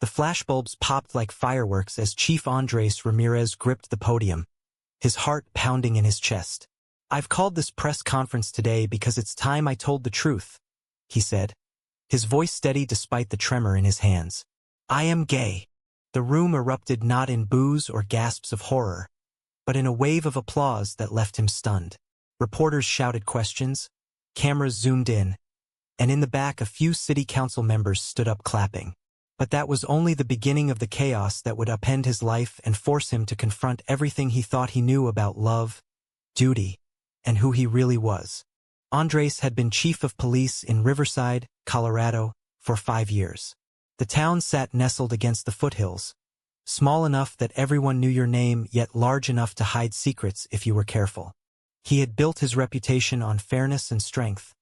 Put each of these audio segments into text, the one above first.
The flashbulbs popped like fireworks as Chief Andres Ramirez gripped the podium, his heart pounding in his chest. "I've called this press conference today because it's time I told the truth," he said, his voice steady despite the tremor in his hands. "I am gay." The room erupted not in boos or gasps of horror, but in a wave of applause that left him stunned. Reporters shouted questions, cameras zoomed in, and in the back a few city council members stood up clapping. But that was only the beginning of the chaos that would upend his life and force him to confront everything he thought he knew about love, duty, and who he really was. Andres had been chief of police in Riverside, Colorado, for 5 years. The town sat nestled against the foothills, small enough that everyone knew your name, yet large enough to hide secrets if you were careful. He had built his reputation on fairness and strength,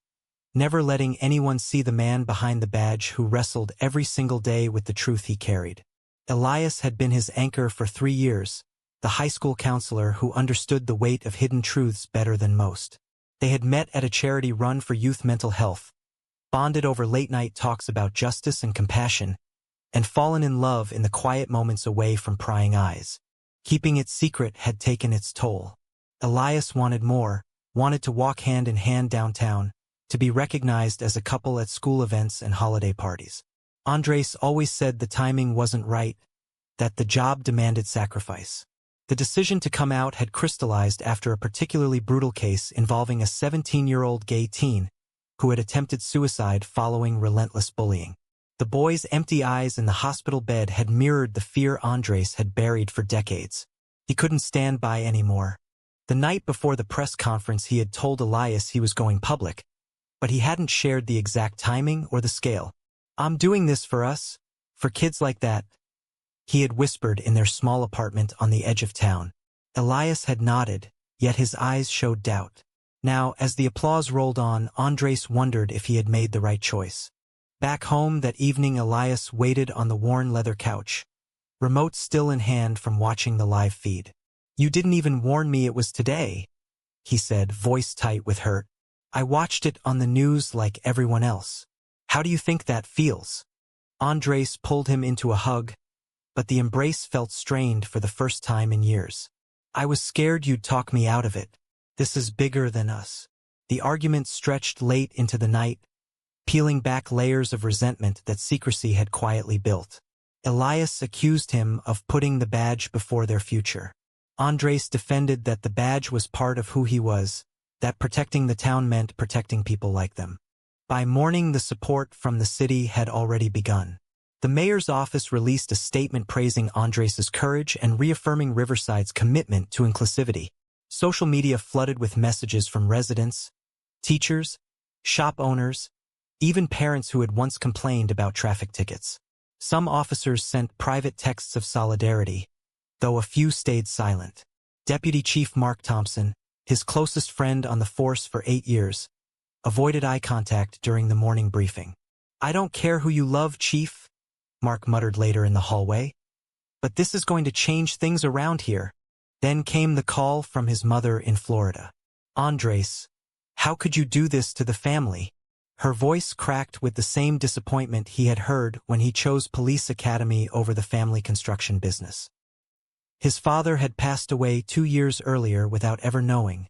never letting anyone see the man behind the badge who wrestled every single day with the truth he carried. Elias had been his anchor for 3 years, the high school counselor who understood the weight of hidden truths better than most. They had met at a charity run for youth mental health, bonded over late-night talks about justice and compassion, and fallen in love in the quiet moments away from prying eyes. Keeping it secret had taken its toll. Elias wanted more, wanted to walk hand in hand downtown, to be recognized as a couple at school events and holiday parties. Andres always said the timing wasn't right, that the job demanded sacrifice. The decision to come out had crystallized after a particularly brutal case involving a 17-year-old gay teen who had attempted suicide following relentless bullying. The boy's empty eyes in the hospital bed had mirrored the fear Andres had buried for decades. He couldn't stand by anymore. The night before the press conference he had told Elias he was going public, but he hadn't shared the exact timing or the scale. "I'm doing this for us, for kids like that," he had whispered in their small apartment on the edge of town. Elias had nodded, yet his eyes showed doubt. Now, as the applause rolled on, Andres wondered if he had made the right choice. Back home that evening, Elias waited on the worn leather couch, remote still in hand from watching the live feed. "You didn't even warn me it was today," he said, voice tight with hurt. "I watched it on the news like everyone else. How do you think that feels?" Andres pulled him into a hug, but the embrace felt strained for the first time in years. "I was scared you'd talk me out of it. This is bigger than us." The argument stretched late into the night, peeling back layers of resentment that secrecy had quietly built. Elias accused him of putting the badge before their future. Andres defended that the badge was part of who he was, that protecting the town meant protecting people like them. By morning, the support from the city had already begun. The mayor's office released a statement praising Andres's courage and reaffirming Riverside's commitment to inclusivity. Social media flooded with messages from residents, teachers, shop owners, even parents who had once complained about traffic tickets. Some officers sent private texts of solidarity, though a few stayed silent. Deputy Chief Mark Thompson, his closest friend on the force for 8 years, avoided eye contact during the morning briefing. "I don't care who you love, Chief," Mark muttered later in the hallway, "but this is going to change things around here." Then came the call from his mother in Florida. "Andres, how could you do this to the family?" Her voice cracked with the same disappointment he had heard when he chose police academy over the family construction business. His father had passed away 2 years earlier without ever knowing,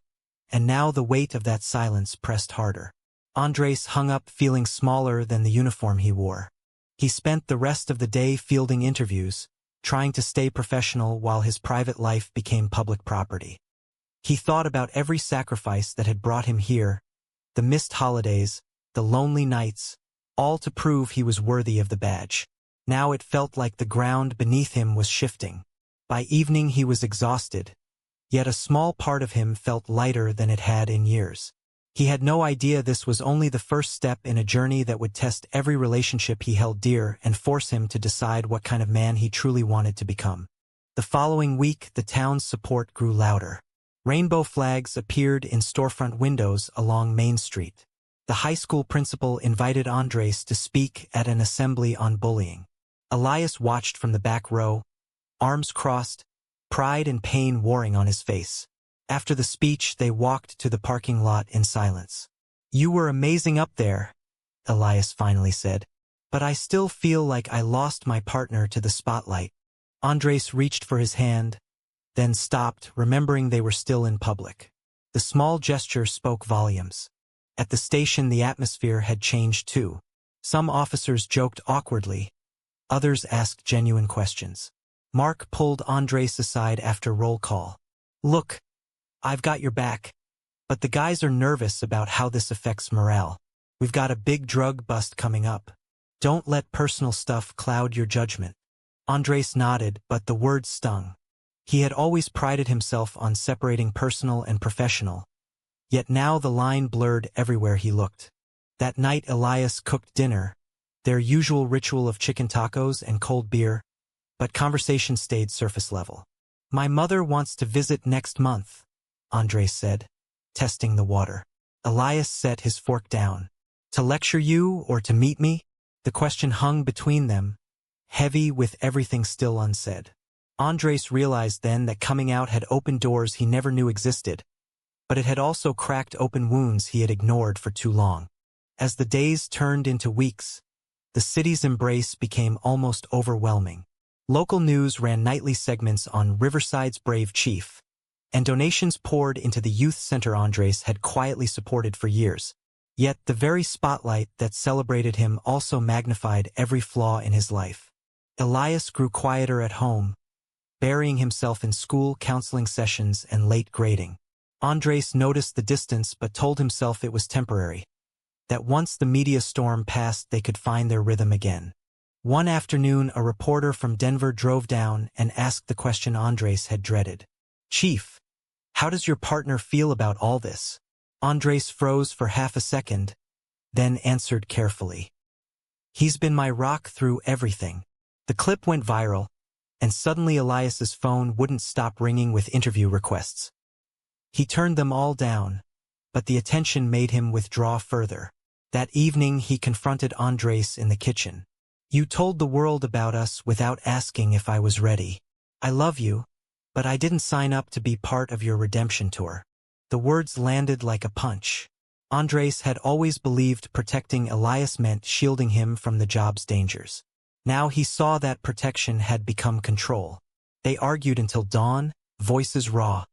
and now the weight of that silence pressed harder. Andres hung up feeling smaller than the uniform he wore. He spent the rest of the day fielding interviews, trying to stay professional while his private life became public property. He thought about every sacrifice that had brought him here, the missed holidays, the lonely nights, all to prove he was worthy of the badge. Now it felt like the ground beneath him was shifting. By evening he was exhausted, yet a small part of him felt lighter than it had in years. He had no idea this was only the first step in a journey that would test every relationship he held dear and force him to decide what kind of man he truly wanted to become. The following week, the town's support grew louder. Rainbow flags appeared in storefront windows along Main Street. The high school principal invited Andres to speak at an assembly on bullying. Elias watched from the back row, arms crossed, pride and pain warring on his face. After the speech, they walked to the parking lot in silence. "You were amazing up there," Elias finally said. But I still feel like I lost my partner to the spotlight. Andres reached for his hand, then stopped, remembering they were still in public. The small gesture spoke volumes. At the station, the atmosphere had changed too. Some officers joked awkwardly. Others asked genuine questions. Mark pulled Andres aside after roll call. Look, I've got your back. But the guys are nervous about how this affects morale. We've got a big drug bust coming up. Don't let personal stuff cloud your judgment. Andres nodded, but the words stung. He had always prided himself on separating personal and professional. Yet now the line blurred everywhere he looked. That night Elias cooked dinner, their usual ritual of chicken tacos and cold beer, but conversation stayed surface level. My mother wants to visit next month, Andres said, testing the water. Elias set his fork down. To lecture you or to meet me? The question hung between them, heavy with everything still unsaid. Andres realized then that coming out had opened doors he never knew existed, but it had also cracked open wounds he had ignored for too long. As the days turned into weeks, the city's embrace became almost overwhelming. Local news ran nightly segments on Riverside's brave chief, and donations poured into the youth center Andres had quietly supported for years. Yet the very spotlight that celebrated him also magnified every flaw in his life. Elias grew quieter at home, burying himself in school counseling sessions and late grading. Andres noticed the distance but told himself it was temporary, that once the media storm passed they could find their rhythm again. One afternoon a reporter from Denver drove down and asked the question Andres had dreaded. Chief, how does your partner feel about all this? Andres froze for half a second, then answered carefully. He's been my rock through everything. The clip went viral, and suddenly Elias's phone wouldn't stop ringing with interview requests. He turned them all down, but the attention made him withdraw further. That evening he confronted Andres in the kitchen. You told the world about us without asking if I was ready. I love you, but I didn't sign up to be part of your redemption tour. The words landed like a punch. Andres had always believed protecting Elias meant shielding him from the job's dangers. Now he saw that protection had become control. They argued until dawn, voices raw,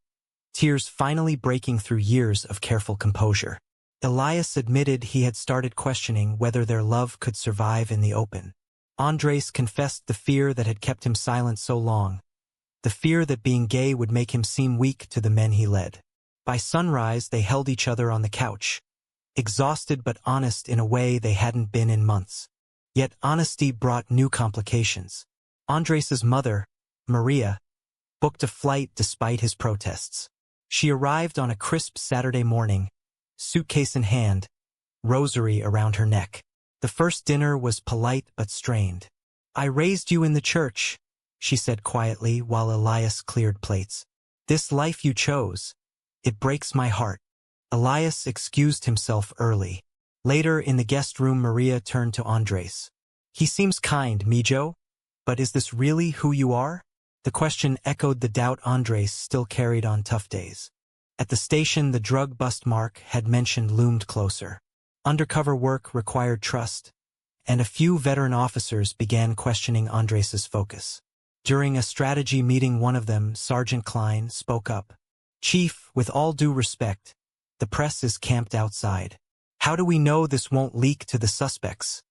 tears finally breaking through years of careful composure. Elias admitted he had started questioning whether their love could survive in the open. Andres confessed the fear that had kept him silent so long, the fear that being gay would make him seem weak to the men he led. By sunrise they held each other on the couch, exhausted but honest in a way they hadn't been in months. Yet honesty brought new complications. Andres's mother, Maria, booked a flight despite his protests. She arrived on a crisp Saturday morning, suitcase in hand, rosary around her neck. The first dinner was polite but strained. I raised you in the church, she said quietly while Elias cleared plates. This life you chose. It breaks my heart. Elias excused himself early. Later in the guest room Maria turned to Andres. He seems kind, Mijo, but is this really who you are? The question echoed the doubt Andres still carried on tough days. At the station the drug bust Mark had mentioned loomed closer. Undercover work required trust, and a few veteran officers began questioning Andres's focus. During a strategy meeting one of them, Sergeant Klein, spoke up. Chief, with all due respect, the press is camped outside. How do we know this won't leak to the suspects?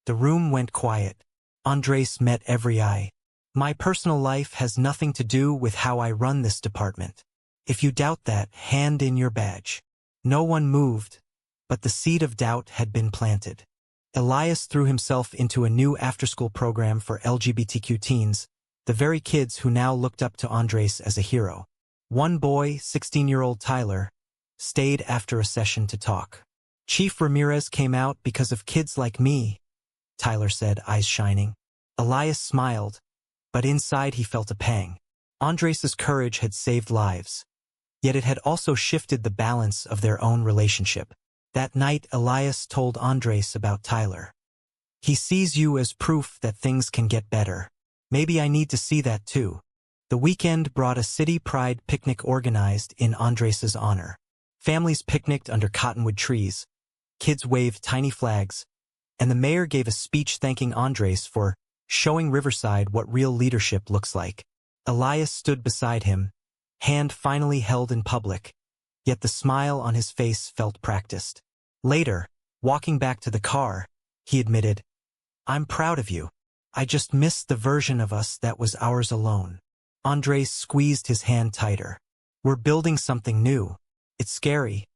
The room went quiet. Andres met every eye. My personal life has nothing to do with how I run this department. If you doubt that, hand in your badge. No one moved, but the seed of doubt had been planted. Elias threw himself into a new after-school program for LGBTQ teens, the very kids who now looked up to Andres as a hero. One boy, 16-year-old Tyler, stayed after a session to talk. Chief Ramirez came out because of kids like me, Tyler said, eyes shining. Elias smiled, but inside he felt a pang. Andres's courage had saved lives, yet it had also shifted the balance of their own relationship. That night Elias told Andres about Tyler. He sees you as proof that things can get better. Maybe I need to see that too. The weekend brought a city pride picnic organized in Andres's honor. Families picnicked under cottonwood trees. Kids waved tiny flags, and the mayor gave a speech thanking Andres for showing Riverside what real leadership looks like. Elias stood beside him, hand finally held in public, yet the smile on his face felt practiced. Later, walking back to the car, he admitted, "I'm proud of you. I just missed the version of us that was ours alone." Andres squeezed his hand tighter. "We're building something new. It's scary,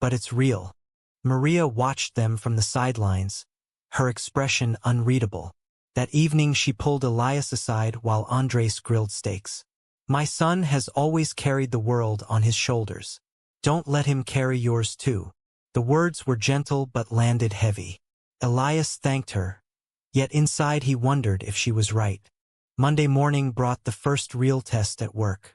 but it's real." Maria watched them from the sidelines, her expression unreadable. That evening she pulled Elias aside while Andres grilled steaks. "My son has always carried the world on his shoulders. Don't let him carry yours too." The words were gentle but landed heavy. Elias thanked her, yet inside he wondered if she was right. Monday morning brought the first real test at work.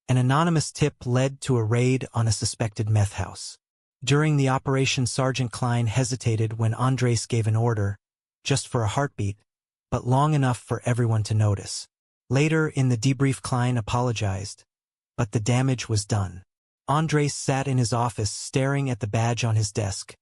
An anonymous tip led to a raid on a suspected meth house. During the operation, Sergeant Klein hesitated when Andres gave an order, just for a heartbeat, but long enough for everyone to notice. Later in the debrief, Klein apologized, but the damage was done. Andres sat in his office staring at the badge on his desk,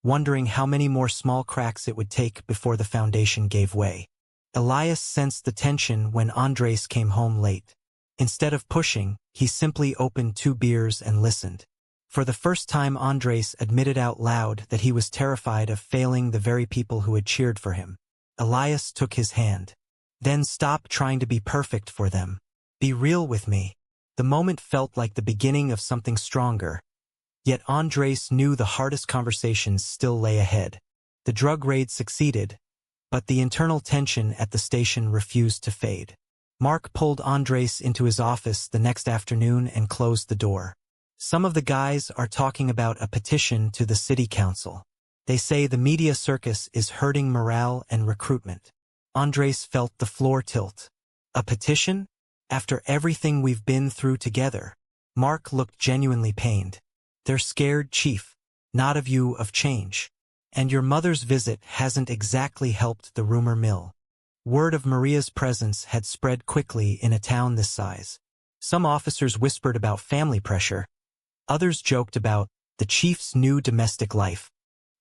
wondering how many more small cracks it would take before the foundation gave way. Elias sensed the tension when Andres came home late. Instead of pushing, he simply opened 2 beers and listened. For the first time, Andres admitted out loud that he was terrified of failing the very people who had cheered for him. Elias took his hand. "Then stop trying to be perfect for them. Be real with me." The moment felt like the beginning of something stronger. Yet Andres knew the hardest conversations still lay ahead. The drug raid succeeded, but the internal tension at the station refused to fade. Mark pulled Andres into his office the next afternoon and closed the door. "Some of the guys are talking about a petition to the city council. They say the media circus is hurting morale and recruitment." Andres felt the floor tilt. "A petition? After everything we've been through together?" Mark looked genuinely pained. "They're scared, Chief. Not of you, of change. And your mother's visit hasn't exactly helped the rumor mill." Word of Maria's presence had spread quickly in a town this size. Some officers whispered about family pressure. Others joked about the chief's new domestic life.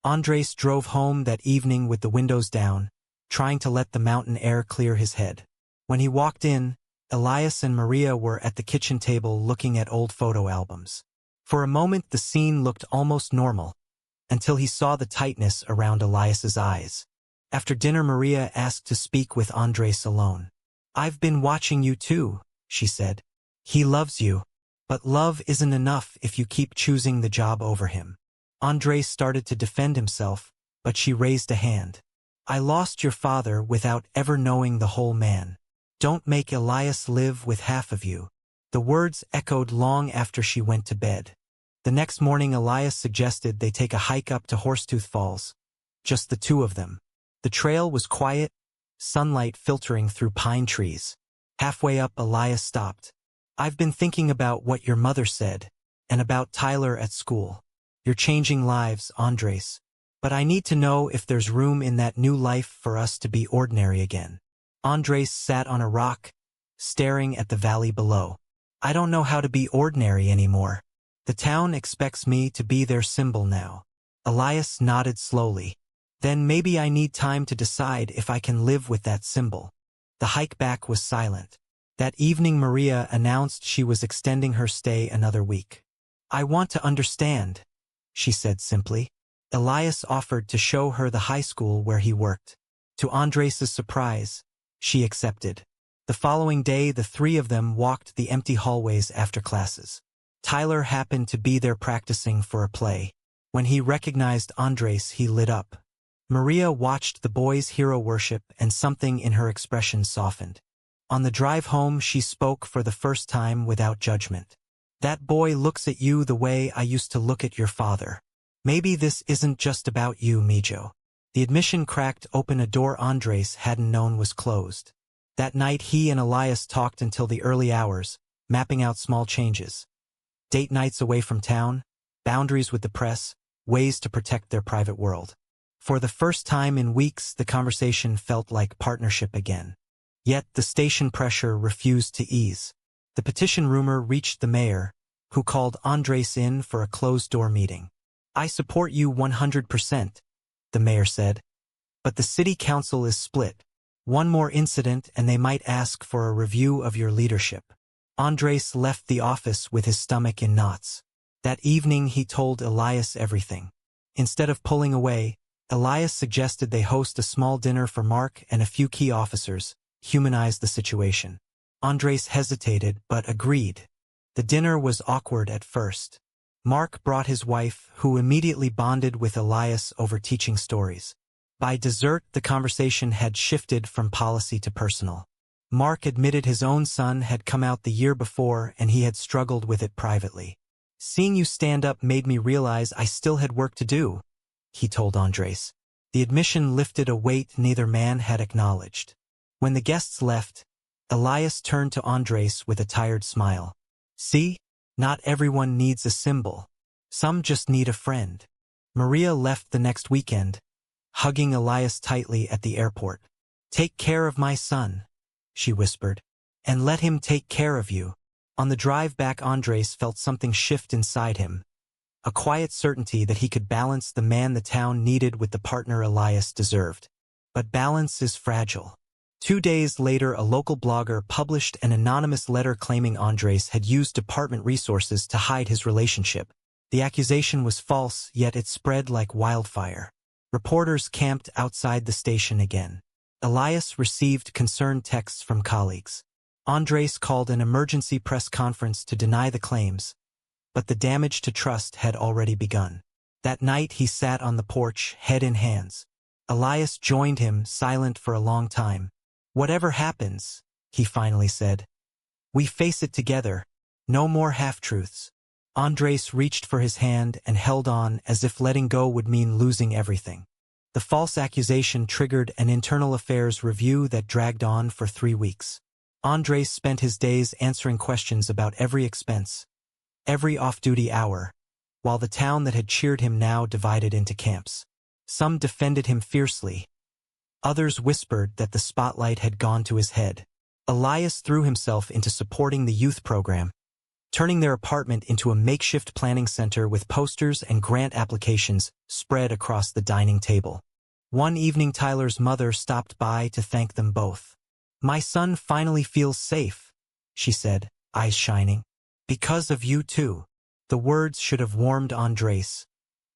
Andres drove home that evening with the windows down, trying to let the mountain air clear his head. When he walked in, Elias and Maria were at the kitchen table looking at old photo albums. For a moment the scene looked almost normal, until he saw the tightness around Elias's eyes. After dinner, Maria asked to speak with Andres alone. "I've been watching you too," she said. "He loves you, but love isn't enough if you keep choosing the job over him." Andres started to defend himself, but she raised a hand. "I lost your father without ever knowing the whole man. Don't make Elias live with half of you." The words echoed long after she went to bed. The next morning, Elias suggested they take a hike up to Horsetooth Falls, just the 2 of them. The trail was quiet, sunlight filtering through pine trees. Halfway up, Elias stopped. "I've been thinking about what your mother said, and about Tyler at school. You're changing lives, Andres. But I need to know if there's room in that new life for us to be ordinary again." Andres sat on a rock, staring at the valley below. "I don't know how to be ordinary anymore. The town expects me to be their symbol now." Elias nodded slowly. "Then maybe I need time to decide if I can live with that symbol." The hike back was silent. That evening, Maria announced she was extending her stay another week. "I want to understand," she said simply. Elias offered to show her the high school where he worked. To Andres' surprise, she accepted. The following day, the 3 of them walked the empty hallways after classes. Tyler happened to be there practicing for a play. When he recognized Andres, he lit up. Maria watched the boys' hero worship, and something in her expression softened. On the drive home, she spoke for the first time without judgment. "That boy looks at you the way I used to look at your father. Maybe this isn't just about you, Mijo." The admission cracked open a door Andres hadn't known was closed. That night, he and Elias talked until the early hours, mapping out small changes. Date nights away from town, boundaries with the press, ways to protect their private world. For the first time in weeks, the conversation felt like partnership again. Yet the station pressure refused to ease. The petition rumor reached the mayor, who called Andres in for a closed-door meeting. "I support you 100%, the mayor said. but the city council is split. One more incident and they might ask for a review of your leadership. Andres left the office with his stomach in knots. That evening he told Elias everything. Instead of pulling away, Elias suggested they host a small dinner for Mark and a few key officers, humanize the situation. Andres hesitated but agreed. The dinner was awkward at first. Mark brought his wife, who immediately bonded with Elias over teaching stories. By dessert, the conversation had shifted from policy to personal. Mark admitted his own son had come out the year before and he had struggled with it privately. "Seeing you stand up made me realize I still had work to do," he told Andres. The admission lifted a weight neither man had acknowledged. When the guests left, Elias turned to Andres with a tired smile. "See? Not everyone needs a symbol. Some just need a friend." Maria left the next weekend, hugging Elias tightly at the airport. "Take care of my son," she whispered, "and let him take care of you." On the drive back, Andres felt something shift inside him. A quiet certainty that he could balance the man the town needed with the partner Elias deserved. But balance is fragile. 2 days later, a local blogger published an anonymous letter claiming Andres had used department resources to hide his relationship. The accusation was false, yet it spread like wildfire. Reporters camped outside the station again. Elias received concerned texts from colleagues. Andres called an emergency press conference to deny the claims, but the damage to trust had already begun. That night he sat on the porch, head in hands. Elias joined him, silent for a long time. "Whatever happens," he finally said, "we face it together. No more half-truths." Andres reached for his hand and held on as if letting go would mean losing everything. The false accusation triggered an internal affairs review that dragged on for 3 weeks. Andres spent his days answering questions about every expense, every off-duty hour, while the town that had cheered him now divided into camps. Some defended him fiercely. Others whispered that the spotlight had gone to his head. Elias threw himself into supporting the youth program, turning their apartment into a makeshift planning center with posters and grant applications spread across the dining table. One evening, Tyler's mother stopped by to thank them both. "My son finally feels safe," she said, eyes shining. "Because of you too." The words should have warmed Andres,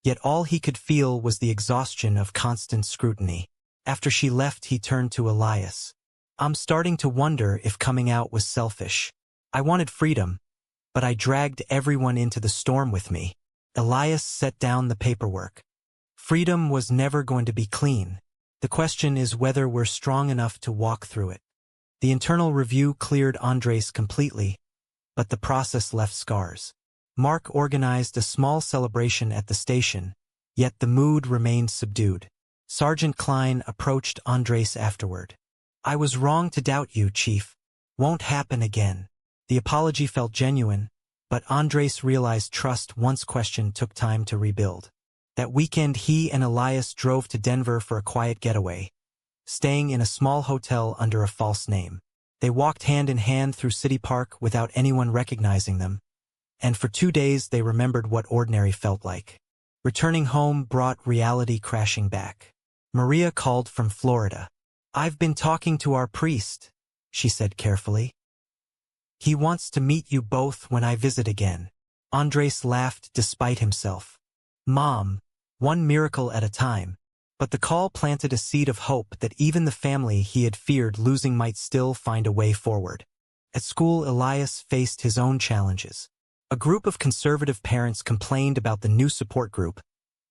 yet all he could feel was the exhaustion of constant scrutiny. After she left, he turned to Elias. "I'm starting to wonder if coming out was selfish. I wanted freedom, but I dragged everyone into the storm with me." Elias set down the paperwork. Freedom was never going to be clean. The question is whether we're strong enough to walk through it. The internal review cleared Andres completely, but the process left scars. Mark organized a small celebration at the station, yet the mood remained subdued. Sergeant Klein approached Andres afterward. "I was wrong to doubt you, Chief. Won't happen again." The apology felt genuine, but Andres realized trust once questioned took time to rebuild. That weekend he and Elias drove to Denver for a quiet getaway, staying in a small hotel under a false name. They walked hand in hand through City Park without anyone recognizing them, and for 2 days they remembered what ordinary felt like. Returning home brought reality crashing back. Maria called from Florida. "I've been talking to our priest," she said carefully. "He wants to meet you both when I visit again." Andres laughed despite himself. "Mom, one miracle at a time." But the call planted a seed of hope that even the family he had feared losing might still find a way forward. At school, Elias faced his own challenges. A group of conservative parents complained about the new support group,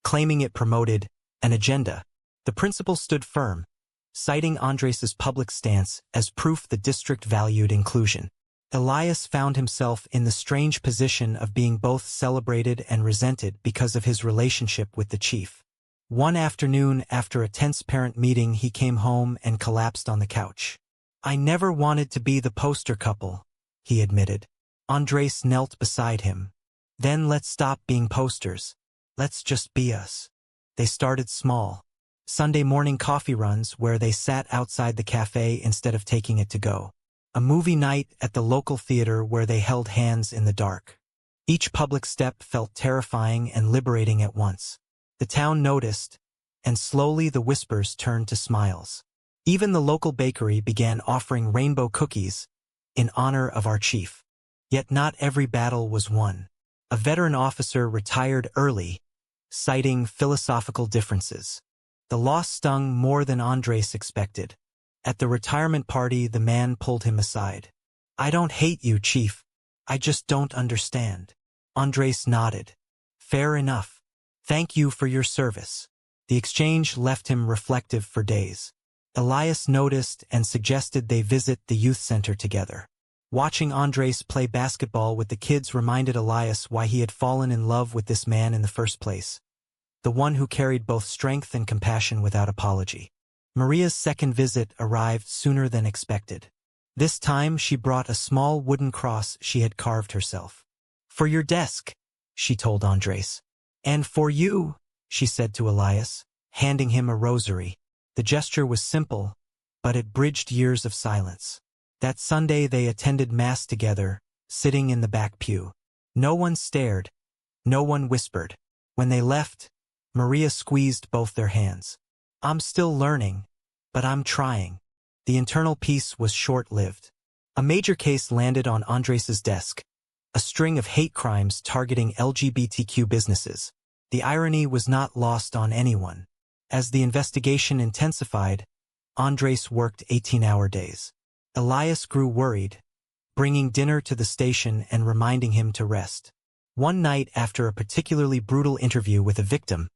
claiming it promoted an agenda. The principal stood firm, citing Andres's public stance as proof the district valued inclusion. Elias found himself in the strange position of being both celebrated and resented because of his relationship with the chief. One afternoon, after a tense parent meeting, he came home and collapsed on the couch. "I never wanted to be the poster couple," he admitted. Andres knelt beside him. "Then let's stop being posters. Let's just be us." They started small. Sunday morning coffee runs where they sat outside the cafe instead of taking it to go. A movie night at the local theater where they held hands in the dark. Each public step felt terrifying and liberating at once. The town noticed, and slowly the whispers turned to smiles. Even the local bakery began offering rainbow cookies in honor of our chief. Yet not every battle was won. A veteran officer retired early, citing philosophical differences. The loss stung more than Andres expected. At the retirement party, the man pulled him aside. "I don't hate you, Chief. I just don't understand." Andres nodded. "Fair enough. Thank you for your service." The exchange left him reflective for days. Elias noticed and suggested they visit the youth center together. Watching Andres play basketball with the kids reminded Elias why he had fallen in love with this man in the first place. The one who carried both strength and compassion without apology. Maria's second visit arrived sooner than expected. This time she brought a small wooden cross she had carved herself. "For your desk," she told Andres. "And for you," she said to Elias, handing him a rosary. The gesture was simple, but it bridged years of silence. That Sunday they attended Mass together, sitting in the back pew. No one stared. No one whispered. When they left, Maria squeezed both their hands. "I'm still learning, but I'm trying." The internal peace was short-lived. A major case landed on Andres's desk. A string of hate crimes targeting LGBTQ businesses. The irony was not lost on anyone. As the investigation intensified, Andres worked 18-hour days. Elias grew worried, bringing dinner to the station and reminding him to rest. One night after a particularly brutal interview with a victim,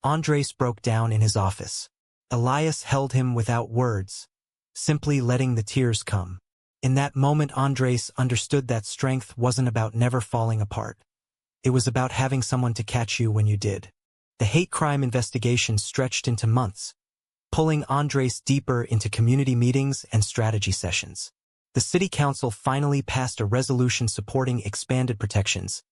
Andres broke down in his office. Elias held him without words, simply letting the tears come. In that moment Andres understood that strength wasn't about never falling apart. It was about having someone to catch you when you did. The hate crime investigation stretched into months, pulling Andres deeper into community meetings and strategy sessions. The city council finally passed a resolution supporting expanded protections,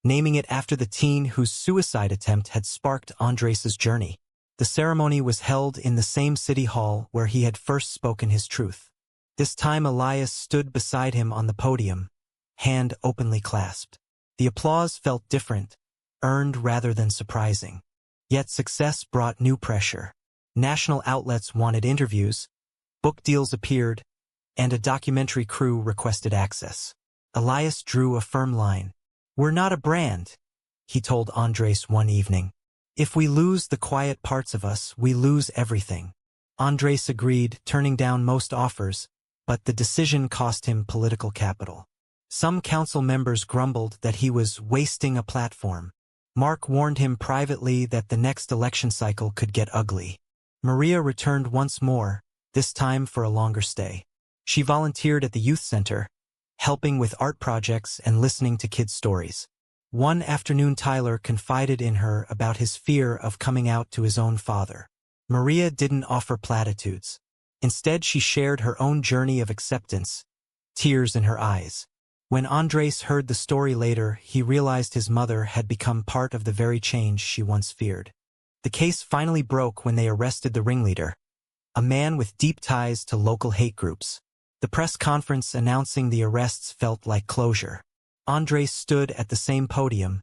naming it after the teen whose suicide attempt had sparked Andres's journey. The ceremony was held in the same city hall where he had first spoken his truth. This time Elias stood beside him on the podium, hand openly clasped. The applause felt different, earned rather than surprising. Yet success brought new pressure. National outlets wanted interviews, book deals appeared, and a documentary crew requested access. Elias drew a firm line. "We're not a brand," he told Andres one evening. "If we lose the quiet parts of us, we lose everything." Andres agreed, turning down most offers, but the decision cost him political capital. Some council members grumbled that he was wasting a platform. Mark warned him privately that the next election cycle could get ugly. Maria returned once more, this time for a longer stay. She volunteered at the youth center, helping with art projects and listening to kids' stories. One afternoon Tyler confided in her about his fear of coming out to his own father. Maria didn't offer platitudes. Instead she shared her own journey of acceptance, tears in her eyes. When Andres heard the story later, he realized his mother had become part of the very change she once feared. The case finally broke when they arrested the ringleader, a man with deep ties to local hate groups. The press conference announcing the arrests felt like closure. Andres stood at the same podium,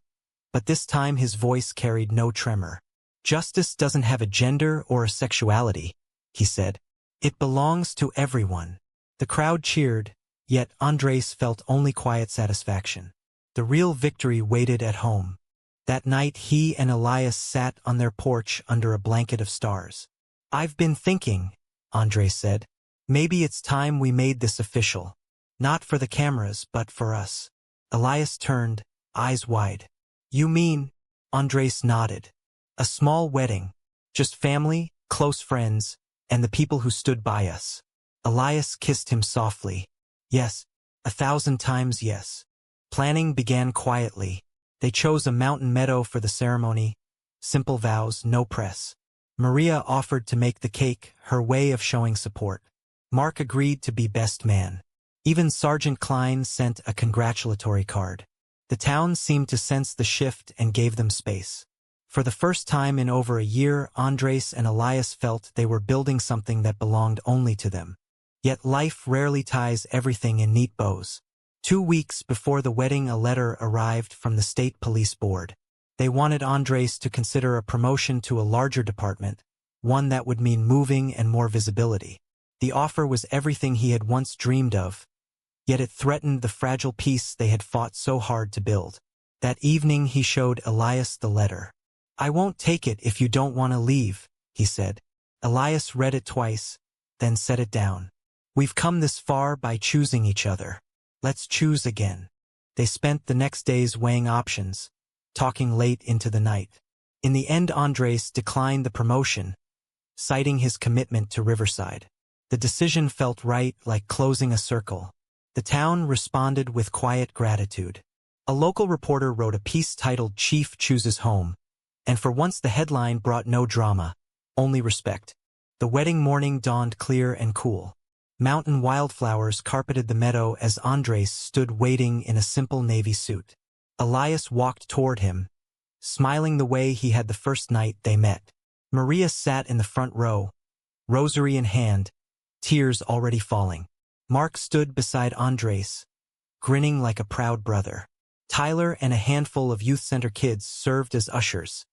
but this time his voice carried no tremor. "Justice doesn't have a gender or a sexuality," he said. "It belongs to everyone." The crowd cheered, yet Andres felt only quiet satisfaction. The real victory waited at home. That night he and Elias sat on their porch under a blanket of stars. "I've been thinking," Andres said. "Maybe it's time we made this official. Not for the cameras, but for us." Elias turned, eyes wide. "You mean?" Andres nodded. "A small wedding. Just family, close friends, and the people who stood by us." Elias kissed him softly. "Yes, 1,000 times yes." Planning began quietly. They chose a mountain meadow for the ceremony. Simple vows, no press. Maria offered to make the cake, her way of showing support. Mark agreed to be best man. Even Sergeant Klein sent a congratulatory card. The town seemed to sense the shift and gave them space. For the first time in over a year, Andres and Elias felt they were building something that belonged only to them. Yet life rarely ties everything in neat bows. 2 weeks before the wedding, a letter arrived from the state police board. They wanted Andres to consider a promotion to a larger department, one that would mean moving and more visibility. The offer was everything he had once dreamed of, yet it threatened the fragile peace they had fought so hard to build. That evening he showed Elias the letter. "I won't take it if you don't want to leave," he said. Elias read it twice, then set it down. "We've come this far by choosing each other. Let's choose again." They spent the next days weighing options, talking late into the night. In the end, Andres declined the promotion, citing his commitment to Riverside. The decision felt right, like closing a circle. The town responded with quiet gratitude. A local reporter wrote a piece titled "Chief Chooses Home," and for once the headline brought no drama, only respect. The wedding morning dawned clear and cool. Mountain wildflowers carpeted the meadow as Andres stood waiting in a simple navy suit. Elias walked toward him, smiling the way he had the first night they met. Maria sat in the front row, rosary in hand, tears already falling. Mark stood beside Andres, grinning like a proud brother. Tyler and a handful of youth center kids served as ushers,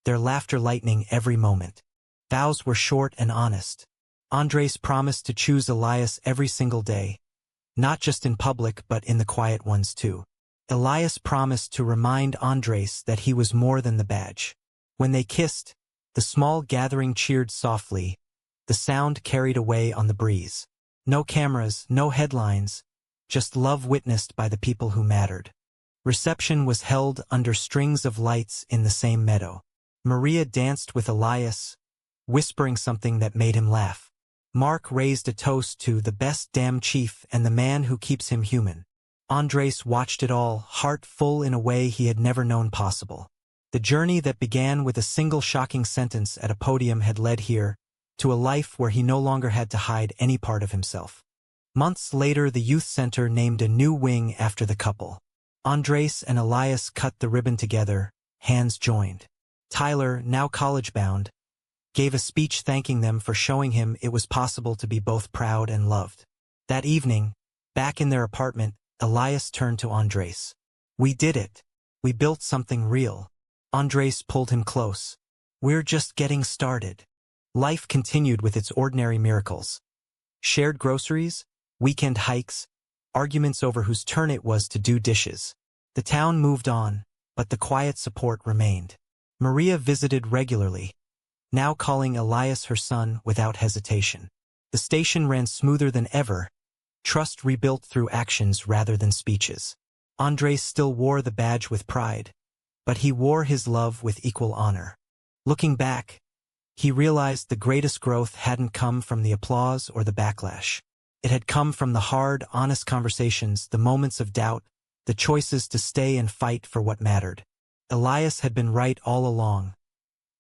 their laughter lightening every moment. Vows were short and honest. Andres promised to choose Elias every single day, not just in public but in the quiet ones too. Elias promised to remind Andres that he was more than the badge. When they kissed, the small gathering cheered softly, the sound carried away on the breeze. No cameras, no headlines, just love witnessed by the people who mattered. Reception was held under strings of lights in the same meadow. Maria danced with Elias, whispering something that made him laugh. Mark raised a toast to the best damn chief and the man who keeps him human. Andres watched it all, heart full in a way he had never known possible. The journey that began with a single shocking sentence at a podium had led here, to a life where he no longer had to hide any part of himself. Months later, the youth center named a new wing after the couple. Andres and Elias cut the ribbon together, hands joined. Tyler, now college-bound, gave a speech thanking them for showing him it was possible to be both proud and loved. That evening, back in their apartment, Elias turned to Andres. "We did it. We built something real." Andres pulled him close. "We're just getting started." Life continued with its ordinary miracles. Shared groceries, weekend hikes, arguments over whose turn it was to do dishes. The town moved on, but the quiet support remained. Maria visited regularly, now calling Elias her son without hesitation. The station ran smoother than ever, trust rebuilt through actions rather than speeches. Andres still wore the badge with pride, but he wore his love with equal honor. Looking back, he realized the greatest growth hadn't come from the applause or the backlash. It had come from the hard, honest conversations, the moments of doubt, the choices to stay and fight for what mattered. Elias had been right all along.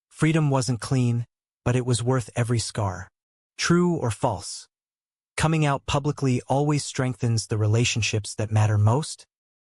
Freedom wasn't clean, but it was worth every scar. True or false? Coming out publicly always strengthens the relationships that matter most.